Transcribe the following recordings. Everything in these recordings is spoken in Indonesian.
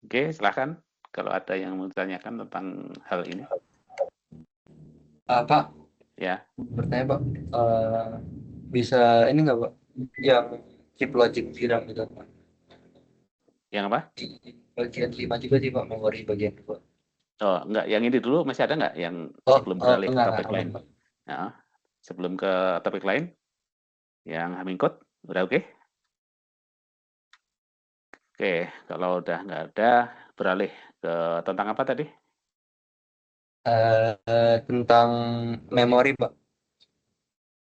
Oke, silakan kalau ada yang mau ditanyakan tentang hal ini. Pak, Ya, bertanya Pak, Eh, bisa ini nggak Pak, yang chip logic DRAM gitu Pak? yang apa? Di bagian 5 juga sih Pak, memori bagian 2. Oh, enggak, yang ini dulu masih ada enggak yang Oh, sebelum beralih ke enggak topik aman lain? Pak. Nah, sebelum ke topik lain, yang Hamingcode, udah oke? Oke, kalau udah nggak ada, beralih ke tentang apa tadi? Tentang memori Pak,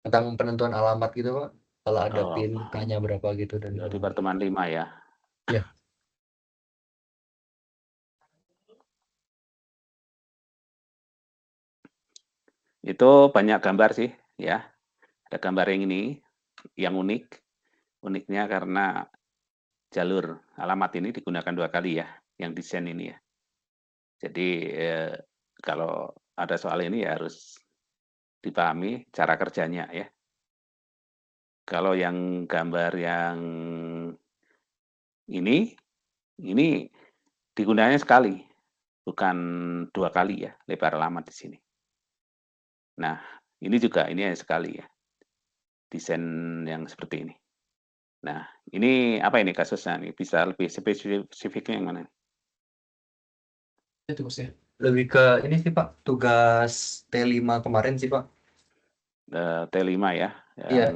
tentang penentuan alamat gitu Pak. Kalau ada Oh, pin K-nya berapa gitu dan di memori. pertemuan 5 ya. Ya, Itu banyak gambar sih, ya. Ada gambar yang ini, yang unik. Uniknya karena jalur alamat ini digunakan 2 kali ya, yang desain ini ya. Jadi, kalau ada soal ini ya harus dipahami cara kerjanya ya. Kalau yang gambar yang ini, ini digunakannya sekali, bukan 2 kali ya, lebar alamat di sini. Nah, ini juga, ini hanya sekali ya, desain yang seperti ini. Nah, ini apa ini kasusnya nih? Bisa lebih spesifiknya yang mana? itu sih. Lebih ke ini sih Pak, tugas T5 kemarin sih Pak. T5 ya, yang Iya,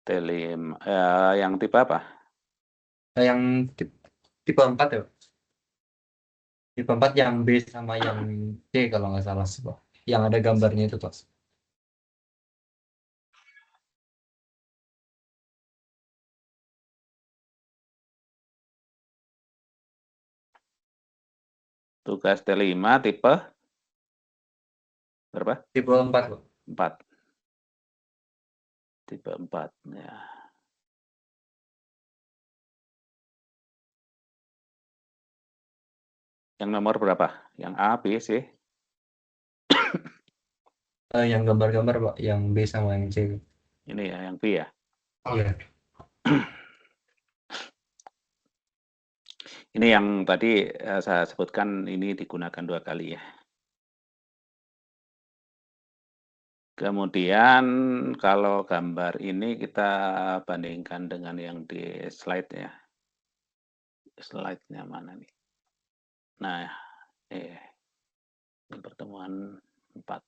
T5, yang tipe apa? yang tipe 4 ya Pak. Tipe 4 yang B sama yang C kalau nggak salah sih Pak. Yang ada gambarnya itu Pak. Tugas T5 tipe berapa? Tipe 4 Pak. 4. Tipe 4 ya. Yang nomor berapa? Yang A, B, C? Yang gambar-gambar Pak, yang B sama yang C. Ini ya, yang B ya. Iya. Ini yang tadi saya sebutkan ini digunakan 2 kali ya. Kemudian kalau gambar ini kita bandingkan dengan yang di slide ya. Slide-nya mana nih? Nah, eh, ini pertemuan 4.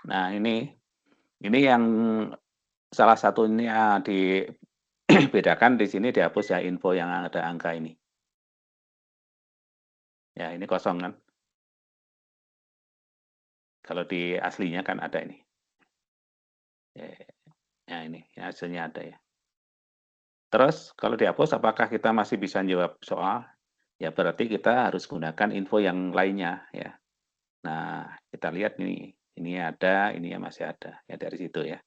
Nah, ini yang salah satunya dibedakan di sini dihapus ya info yang ada angka ini. Ya, ini kosong kan. Kalau di aslinya kan ada ini. Ya ini, ya hasilnya ada ya. Terus kalau dihapus apakah kita masih bisa jawab soal? Ya berarti kita harus gunakan info yang lainnya ya. Nah, kita lihat ini ada, ini ya masih ada. Ya dari situ ya.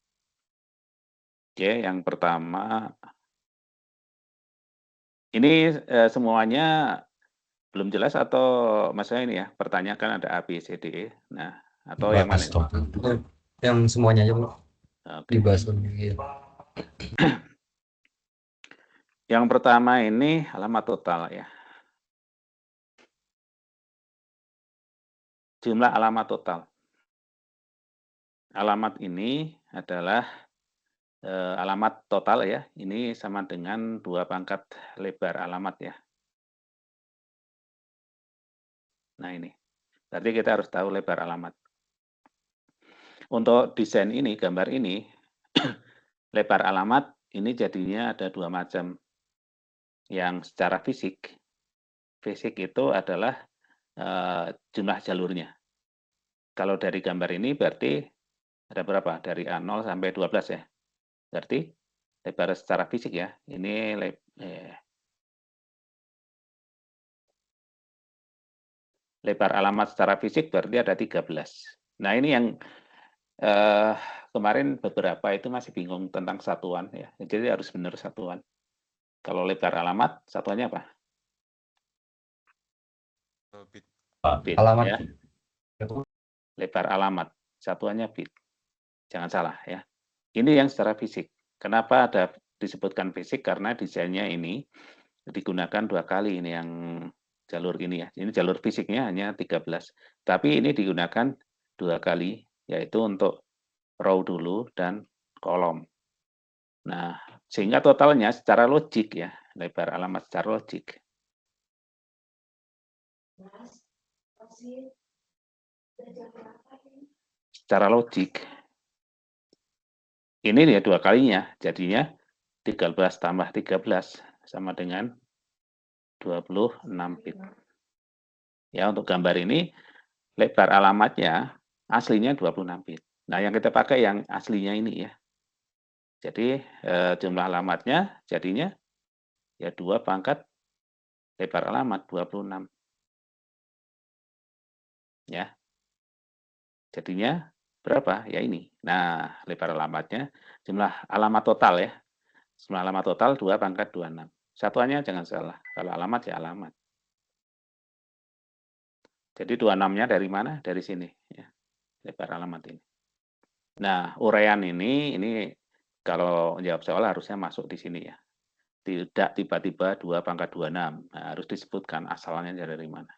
Oke, yang pertama ini semuanya belum jelas atau maksudnya ini ya, pertanyaan kan ada A, B, C, D, E. Nah, atau yang Bahas mana ini? toh. Yang semuanya aja Pak, Oke. dibahas dulu. Iya. Yang pertama ini alamat total ya. Jumlah alamat total. Alamat ini adalah alamat total ya. Ini sama dengan 2 pangkat lebar alamat ya. Nah ini. Berarti kita harus tahu lebar alamat. Untuk desain ini, gambar ini, lebar alamat ini jadinya ada 2 macam. Yang secara fisik, fisik itu adalah jumlah jalurnya. Kalau dari gambar ini berarti ada berapa? Dari A0 sampai 12 ya. Berarti lebar secara fisik ya. Ini lebar alamat secara fisik berarti ada 13. Nah, ini yang eh, kemarin beberapa itu masih bingung tentang satuan ya. Jadi harus benar satuan. Kalau lebar alamat, satuannya apa? bit. Bit, Alamat. ya. Lebar alamat, satuannya bit. Jangan salah ya. Ini yang secara fisik. Kenapa ada disebutkan fisik? Karena desainnya ini digunakan 2 kali ini yang jalur ini ya. Ini jalur fisiknya hanya 13. Tapi ini digunakan 2 kali, yaitu untuk row dulu dan kolom. Nah, sehingga totalnya secara logik ya, lebar alamat secara logik. Secara logik, ini ya 2 kalinya, jadinya 13 tambah 13 sama dengan 26 bit. Ya, untuk gambar ini lebar alamatnya aslinya 26 bit. Nah, yang kita pakai yang aslinya ini ya. Jadi jumlah alamatnya jadinya ya 2 pangkat lebar alamat 26. Ya. Jadinya berapa? Ya ini. Nah, lebar alamatnya jumlah alamat total ya. Jumlah alamat total 2 pangkat 26. Satuannya jangan salah. Kalau alamat ya alamat. Jadi 26-nya dari mana? Dari sini ya. Lebar alamat ini. Nah, uraian ini kalau jawab soal harusnya masuk di sini ya. Tidak tiba-tiba 2 pangkat 26. Nah, harus disebutkan asalnya dari mana.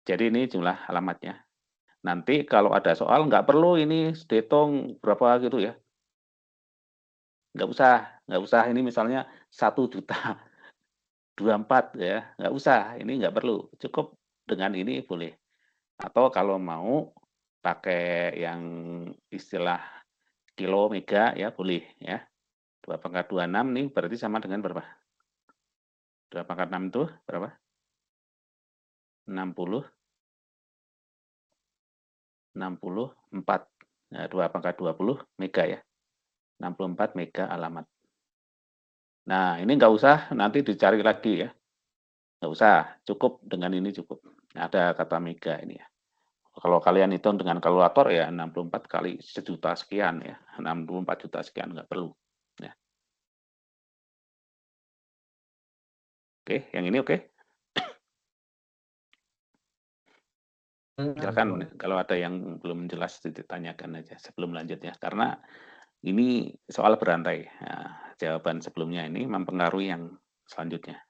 Jadi ini jumlah alamatnya. Nanti kalau ada soal nggak perlu ini dihitung berapa gitu ya. Nggak usah ini misalnya 1.024 ya, nggak usah, ini nggak perlu. Cukup dengan ini boleh. Atau kalau mau pakai yang istilah kilo mega ya boleh ya. 2 pangkat 26 nih berarti sama dengan berapa? 2 pangkat 6 itu berapa? 64. Nah, 2 pangkat 20 mega ya. 64 mega alamat. Nah, ini nggak usah nanti dicari lagi ya. Nggak usah, cukup dengan ini cukup. Ada kata mega ini ya. Kalau kalian hitung dengan kalkulator ya 64 kali 1.000.000 sekian ya. 64 juta sekian, nggak perlu. Ya. Oke, yang ini oke. Silakan kalau ada yang belum jelas ditanyakan aja sebelum lanjut ya. Karena ini soal berantai. Nah, jawaban sebelumnya ini mempengaruhi yang selanjutnya.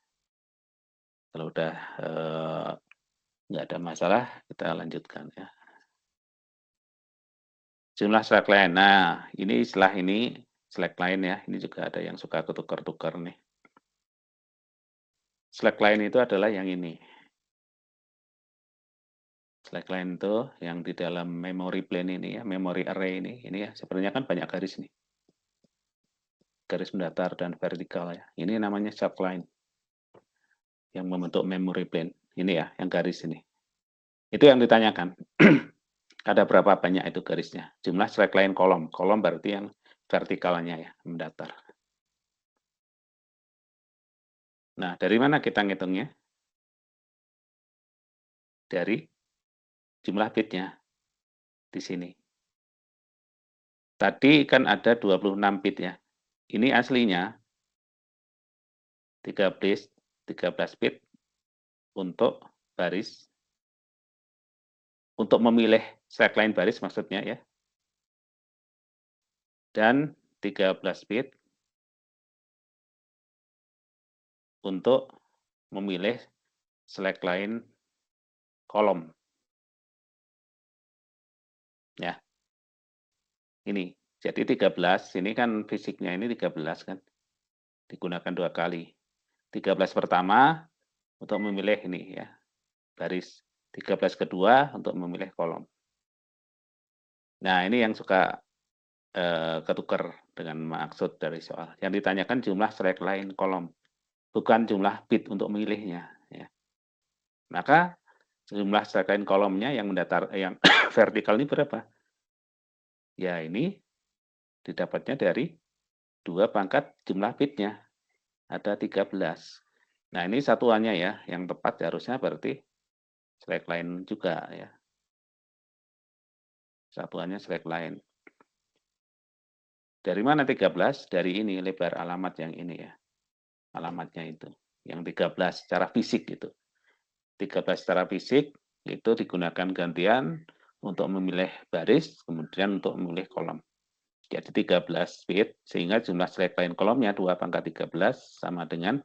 Kalau udah nggak ada masalah, kita lanjutkan ya. Jumlah slackline. Nah, ini setelah ini slackline ya. Ini juga ada yang suka ketukar-tukar nih. Slackline itu adalah yang ini. Slackline itu yang di dalam memory plane ini ya, memory array ini. Ini ya, sebenarnya kan banyak garis nih. Garis mendatar dan vertikal ya. Ini namanya slackline. Yang membentuk memory plane. Ini ya, yang garis ini. Itu yang ditanyakan. Ada berapa banyak itu garisnya? Jumlah slackline kolom. Kolom berarti yang vertikalnya ya, mendatar. Nah, dari mana kita ngitungnya? Dari jumlah bitnya di sini. Tadi kan ada 26 bit ya. Ini aslinya 13 bit untuk baris, untuk memilih slackline baris maksudnya ya. Dan 13 bit untuk memilih slackline kolom. Ya. Ini. Jadi 13, ini kan fisiknya ini 13 kan. Digunakan 2 kali. 13 pertama untuk memilih ini ya. Baris. 13 kedua untuk memilih kolom. Nah, ini yang suka ketukar dengan maksud dari soal. Yang ditanyakan jumlah slackline kolom, bukan jumlah bit untuk memilihnya. Ya. Maka jumlah slackline kolomnya yang mendatar, yang vertikal ini berapa? Ya ini didapatnya dari 2 pangkat jumlah bitnya. Ada 13. Nah ini satuannya ya, yang tepat harusnya berarti slackline juga ya. Satuannya slackline. Dari mana 13? Dari ini, lebar alamat yang ini ya. Alamatnya itu. Yang 13 secara fisik gitu. 13 secara fisik itu digunakan gantian untuk memilih baris, kemudian untuk memilih kolom. Jadi 13 bit, sehingga jumlah slackline kolomnya 2 pangkat 13 sama dengan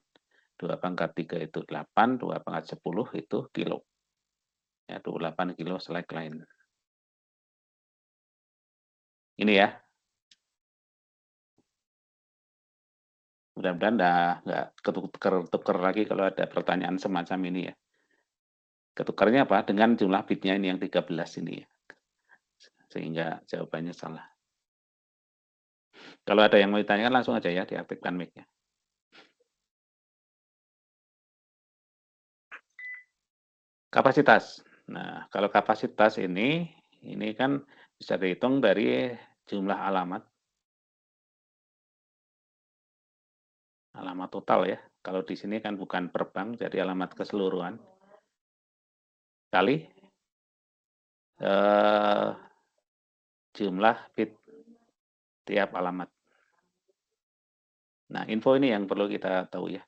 2 pangkat 3 itu 8, 2 pangkat 10 itu kilo. Ya, 28 kilo slackline. Ini ya. Mudah-mudahan nggak ketuker lagi kalau ada pertanyaan semacam ini ya. Ketukarnya apa? Dengan jumlah bitnya ini yang 13 ini ya. Sehingga jawabannya salah. Kalau ada yang mau ditanyakan langsung aja ya, diaktifkan mic-nya. Kapasitas. Nah, kalau kapasitas ini kan bisa dihitung dari jumlah alamat. Alamat total ya. Kalau di sini kan bukan per bank, jadi alamat keseluruhan. Kali jumlah bit tiap alamat. Nah, info ini yang perlu kita tahu ya.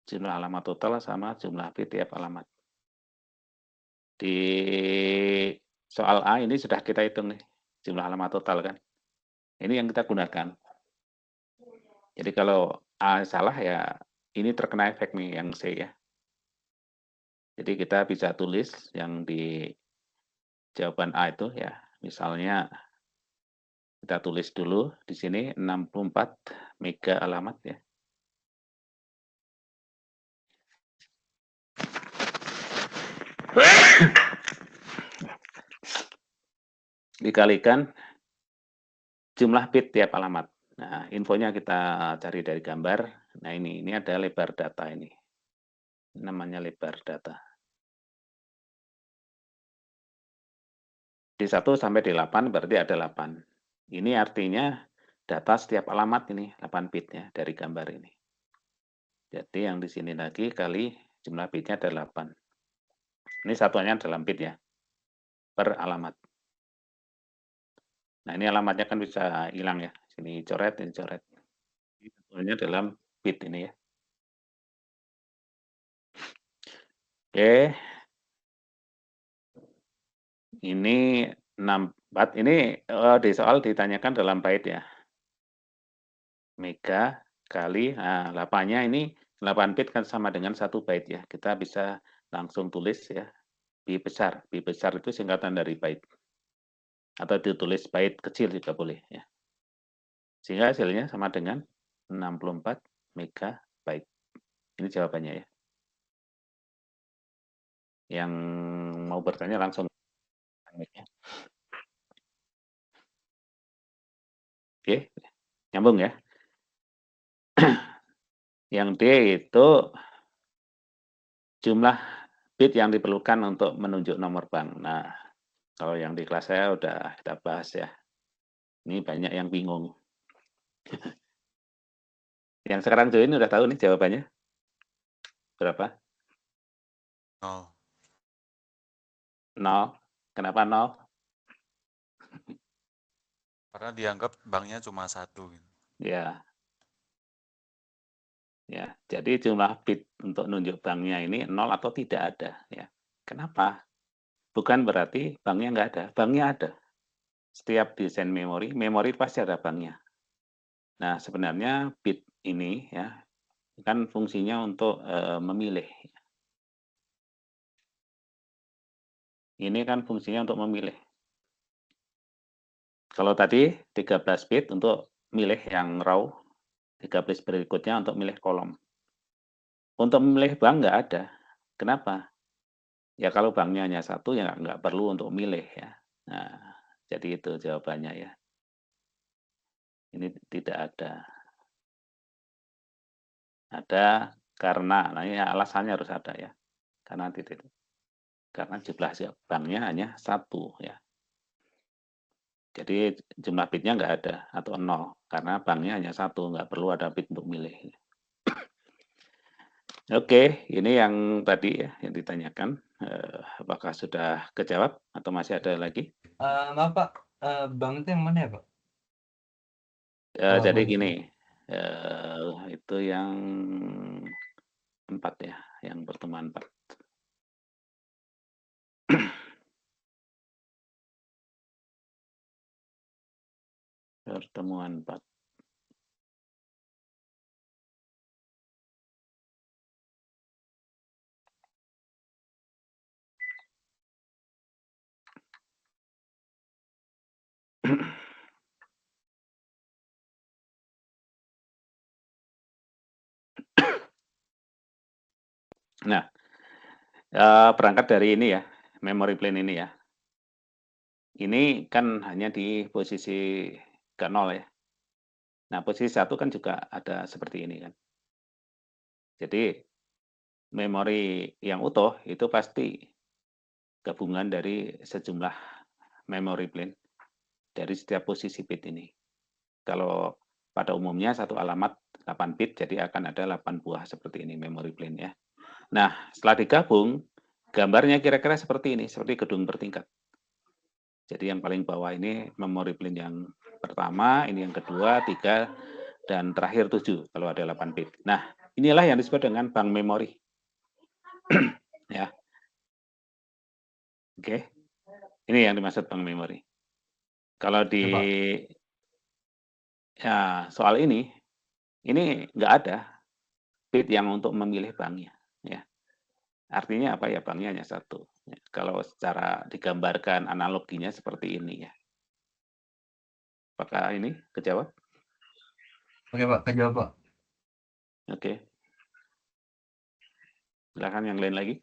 Jumlah alamat total sama jumlah bit tiap alamat. Di soal A ini sudah kita hitung nih, jumlah alamat total kan. Ini yang kita gunakan. Jadi kalau A salah ya ini terkena efek nih yang C ya. Jadi kita bisa tulis yang di jawaban A itu ya. Misalnya kita tulis dulu di sini 64 mega alamat ya. Dikalikan jumlah bit tiap alamat. Nah, infonya kita cari dari gambar. Nah, ini ada lebar data ini. Namanya lebar data. Di 1 sampai 8 berarti ada 8. Ini artinya data setiap alamat ini 8 bitnya dari gambar ini. Jadi yang di sini lagi kali jumlah bitnya ada 8. Ini satuannya dalam bit ya, per alamat. Nah, ini alamatnya kan bisa hilang ya. Sini coret, ini coret. Ini satuannya dalam bit ini ya. Oke. Ini 64, ini di soal ditanyakan dalam bait ya. Mega kali, nah 8-nya ini 8 bit kan sama dengan 1 byte ya. Kita bisa langsung tulis ya, B besar. B besar itu singkatan dari byte. Atau ditulis byte kecil juga boleh ya. Sehingga hasilnya sama dengan 64 megabyte. Ini jawabannya ya. Yang mau bertanya langsung. Oke, nyambung ya. Yang D itu jumlah bit yang diperlukan untuk menunjuk nomor bank. Nah, kalau yang di kelas saya udah kita bahas ya. Ini banyak yang bingung. Yang sekarang join udah tahu nih jawabannya? Berapa? 0. 0. Kenapa 0? Karena dianggap banknya cuma 1. Ya. Ya, jadi jumlah bit untuk nunjuk banknya ini 0 atau tidak ada ya. Kenapa? Bukan berarti banknya nggak ada, banknya ada. Setiap desain memori pasti ada banknya. Nah, sebenarnya bit ini ya kan fungsinya untuk memilih. Ini kan fungsinya untuk memilih. Kalau tadi 13 bit untuk milih yang raw, 13 berikutnya untuk milih kolom. Untuk memilih bank nggak ada. Kenapa? Ya kalau banknya hanya satu ya nggak perlu untuk milih ya. Nah, jadi itu jawabannya ya. Ini tidak ada. Ada karena, nah ini alasannya harus ada ya. Karena tidak. Karena jumlah banknya hanya satu ya. Jadi jumlah bitnya nggak ada atau 0 karena banknya hanya satu, nggak perlu ada bit untuk milih. Oke, ini yang tadi ya yang ditanyakan. Apakah sudah kejawab atau masih ada lagi? Maaf Pak, bank itu yang mana ya Pak? Jadi gini, itu yang 4 ya, yang pertemuan 4. Pertemuan 4. Nah, berangkat dari ini ya, memory plane ini ya. Ini kan hanya di posisi ke 0 ya. Nah, posisi 1 kan juga ada seperti ini kan. Jadi, memori yang utuh itu pasti gabungan dari sejumlah memory plane dari setiap posisi bit ini. Kalau pada umumnya satu alamat 8 bit, jadi akan ada 8 buah seperti ini memory plane ya. Nah, setelah digabung, gambarnya kira-kira seperti ini, seperti gedung bertingkat. Jadi yang paling bawah ini memory plane yang pertama, ini yang kedua, 3, dan terakhir 7 kalau ada 8 bit. Nah, inilah yang disebut dengan bank memori. Ya. Oke. Ini yang dimaksud bank memori. Kalau di Coba. ya, soal ini nggak ada bit yang untuk memilih banknya. Ya. Artinya apa ya? Banknya hanya satu. Ya, kalau secara digambarkan analoginya seperti ini ya. Apakah ini kejawab? Oke Pak, kejawab Pak. Oke. Silakan yang lain lagi.